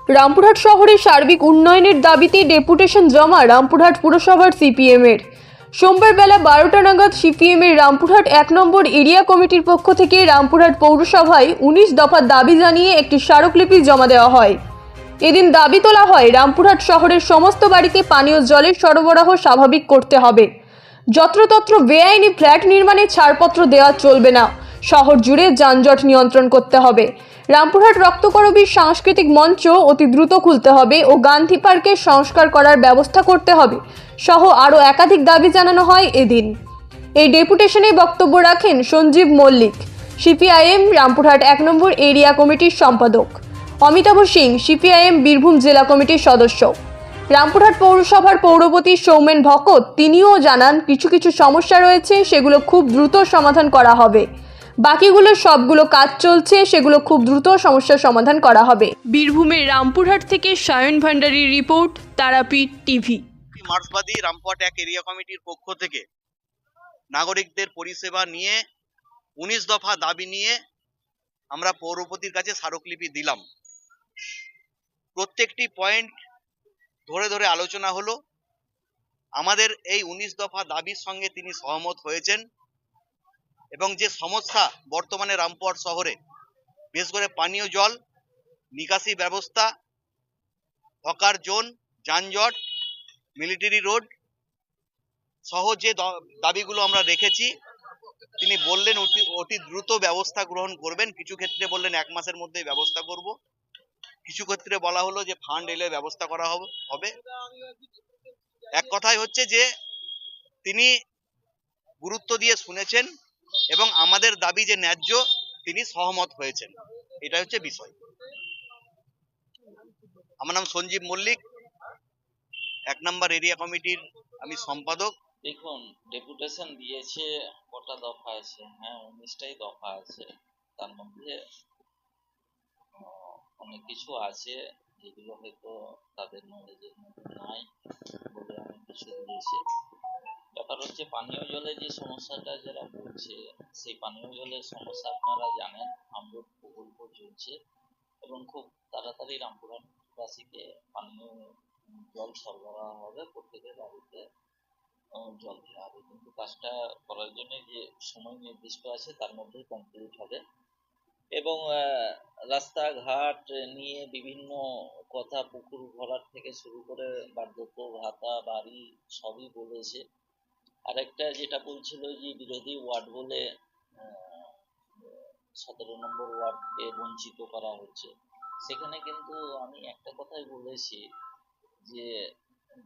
রামপুরহাট শহরের সার্বিক উন্নয়নের দাবিতে ডেপুটেশন জমা রামপুরহাট পুরসভার সিপিএমের। সোমবার বেলা 12টা নাগাদ সিপিএমের রামপুরহাট 1 নম্বর এরিয়া কমিটির পক্ষ থেকে রামপুরহাট পৌরসভায় 19 দফা দাবি জানিয়ে একটি স্মারকলিপি জমা দেওয়া হয়। এদিন দাবি তোলা হয় রামপুরহাট শহরের সমস্ত বাড়িতে পানীয় জলের সরবরাহ স্বাভাবিক করতে হবে। যত্রতত্র বেআইনি ফ্ল্যাট নির্মাণে ছাড়পত্র দেওয়া চলবে না। শহর জুড়ে যানজট নিয়ন্ত্রণ করতে হবে। রামপুরহাট রক্তকরবীর সাংস্কৃতিক মঞ্চ অতি দ্রুত খুলতে হবে ও গান্ধী পার্কে সংস্কার করার ব্যবস্থা করতে হবে সহ আরও একাধিক দাবি জানানো হয় এদিন। এই ডেপুটেশনে বক্তব্য রাখেন সঞ্জীব মল্লিক, সিপিআইএম রামপুরহাট 1 নম্বর এরিয়া কমিটির সম্পাদক, অমিতাভ সিং, সিপিআইএম বীরভূম জেলা কমিটির সদস্য, রামপুরহাট পৌরসভার পৌরপতি সৌমেন ভকত। তিনিও জানান কিছু কিছু সমস্যা রয়েছে, সেগুলো খুব দ্রুত সমাধান করা হবে। বাকিগুলো সবগুলো কাজ চলছে, সেগুলো খুব দ্রুত সমস্যার সমাধান করা হবে। বীরভূমের রামপুরহাট থেকে সায়ন ভান্ডারীর রিপোর্ট, তারাপীঠ টিভি। মার্ক্সবাদী রামপুরহাট 1 এরিয়া কমিটির পক্ষ থেকে নাগরিকদের পরিষেবা নিয়ে 19 দফা দাবি নিয়ে আমরা পৌরপতির কাছে স্মারকলিপি দিলাম। প্রত্যেকটি পয়েন্ট ধরে ধরে আলোচনা হলো। আমাদের এই 19 দফা দাবির সঙ্গে তিনি সহমত হয়েছেন এবং যে সমস্যা বর্তমানে রামপুরহাট শহরে, বিশেষ করে পানীয় জল, নিকাশি ব্যবস্থা, হকার জোন, যানজট, মিলিটারি রোড সহ যে দাবিগুলো আমরা রেখেছি, তিনি বললেন অতি দ্রুত ব্যবস্থা গ্রহণ করবেন। কিছু ক্ষেত্রে বললেন 1 মাসের মধ্যেই ব্যবস্থা করব, কিছু ক্ষেত্রে বলা হলো যে ফান্ড এলে ব্যবস্থা করা হবে। এক কথাই হচ্ছে যে তিনি গুরুত্ব দিয়ে শুনেছেন এবং আমাদের দাবি যে ন্যায্য, তিনি সহমত হয়েছেন। এটা হচ্ছে বিষয়। আমার নাম সঞ্জীব মল্লিক, 1 নম্বর এরিয়া কমিটির আমি সম্পাদক। দেখুন, ডেপুটেশন দিয়েছে, কটা দফা আছে? হ্যাঁ, 19টাই দফা আছে। তার মধ্যে অনেক কিছু আছে যেগুলো হয়তো তাদের নলেজের মধ্যে নাই বলে অনেক কিছু দিয়েছে। ব্যাপার হচ্ছে পানীয় জলের যে সমস্যাটা যারা বলছে, সেই পানীয় জলের সমস্যা আপনারা জানেন, আমরুট প্রকল্প চলছে এবং খুব তাড়াতাড়ি রামপুরহাটবাসীকে পানীয় জল সরবরাহ হবে, প্রত্যেকের বাড়িতে জল দেওয়া হবে। কিন্তু কাজটা করার জন্য যে সময় নির্দিষ্ট আছে তার মধ্যেই কমপ্লিট হবে। এবং রাস্তাঘাট নিয়ে বিভিন্ন কথা, পুকুর ভরাট থেকে শুরু করে বার্ধক্য ভাতা, বাড়ি সবই বলেছে। আরেকটা যেটা বলছিল যে বিরোধী ওয়ার্ড বলে 17 নম্বর ওয়ার্ডকে বঞ্চিত করা হচ্ছে। সেখানে কিন্তু আমি একটা কথাই বলেছি যে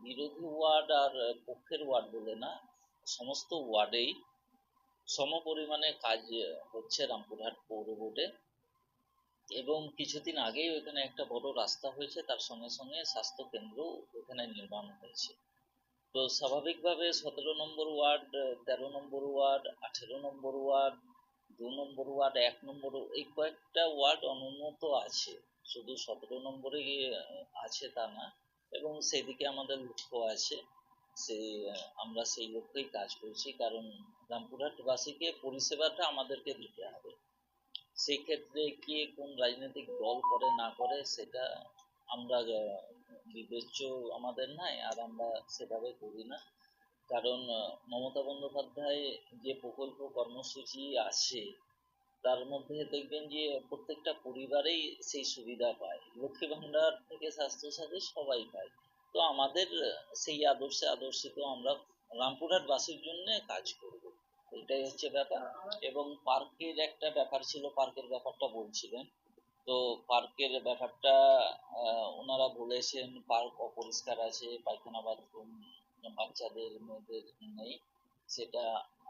বিরোধী ওয়ার্ড আর পক্ষের ওয়ার্ড বলে না, সমস্ত ওয়ার্ডেই সম পরিমাণে কাজ হচ্ছে রামপুরহাট পৌর বোর্ডে। এবং কিছুদিন আগেই ওখানে একটা বড় রাস্তা হয়েছে, তার সঙ্গে সঙ্গে স্বাস্থ্য কেন্দ্র ওখানে নির্মাণ হয়েছে। তো স্বাভাবিকভাবে 17 নম্বর ওয়ার্ড, 13 নম্বর ওয়ার্ড, 18 নম্বর ওয়ার্ড, 2 নম্বর ওয়ার্ড, 1 নম্বর, এই কয়েকটা ওয়ার্ড অনুন্নত আছে। শুধু 17 নম্বরে আছে তা না, এবং সেই দিকে আমাদের লক্ষ্য আছে। আমরা সেই লক্ষ্যেই কাজ করছি, কারণ রামপুরহাটবাসীকে পরিষেবাটা আমাদেরকে দিতে হবে। সেই ক্ষেত্রে কে কোন রাজনৈতিক দল করে না করে সেটা আমরা বিবেচ্য আমাদের নাই, আর আমরা সেভাবে করি না। কারণ মমতা বন্দ্যোপাধ্যায় যে প্রকল্প কর্মসূচি আছে তার মধ্যে দেখবেন যে প্রত্যেকটা পরিবারেই সেই সুবিধা পায়, লক্ষ্মী ভান্ডার থেকে স্বাস্থ্যসাথী সবাই পায়। তো আমাদের সেই আদর্শে আদর্শিত আমরা রামপুরহাটবাসীর জন্য কাজ করব, এটাই হচ্ছে ব্যাপার। এবং পার্কের একটা ব্যাপার ছিল, পার্কের ব্যাপারটা বলছিলেন। তো পার্কের ব্যাপারটা ওনারা বলেছেন পার্ক অপরিষ্কার আছে, পায়খানা বাথরুম বাচ্চাদের মেয়েদের নেই। সেটা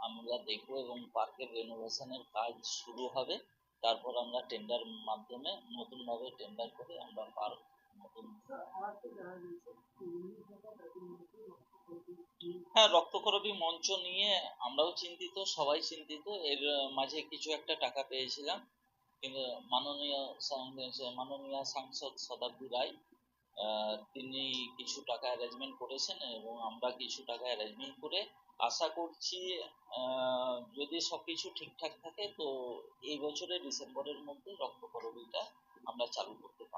আমরা দেখব এবং পার্কের রেনোভেশনের কাজ শুরু হবে। তারপর আমরা টেন্ডার মাধ্যমে নতুনভাবে টেন্ডার করে আমরা পার্ক নতুন। হ্যাঁ, রক্তকরবী মঞ্চ নিয়ে আমরাও চিন্তিত, সবাই চিন্তিত। এর মাঝে কিছু একটা টাকা পেয়েছিলাম, কিন্তু মাননীয় সাংসদ শতাব্দী রায় তিনি কিছু টাকা অ্যারেঞ্জমেন্ট করেছেন এবং আমরা কিছু টাকা অ্যারেঞ্জমেন্ট করে আশা করছি যদি সবকিছু ঠিকঠাক থাকে তো এই বছরের ডিসেম্বরের মধ্যে রক্তকরবীটা আমরা চালু করতে পারব।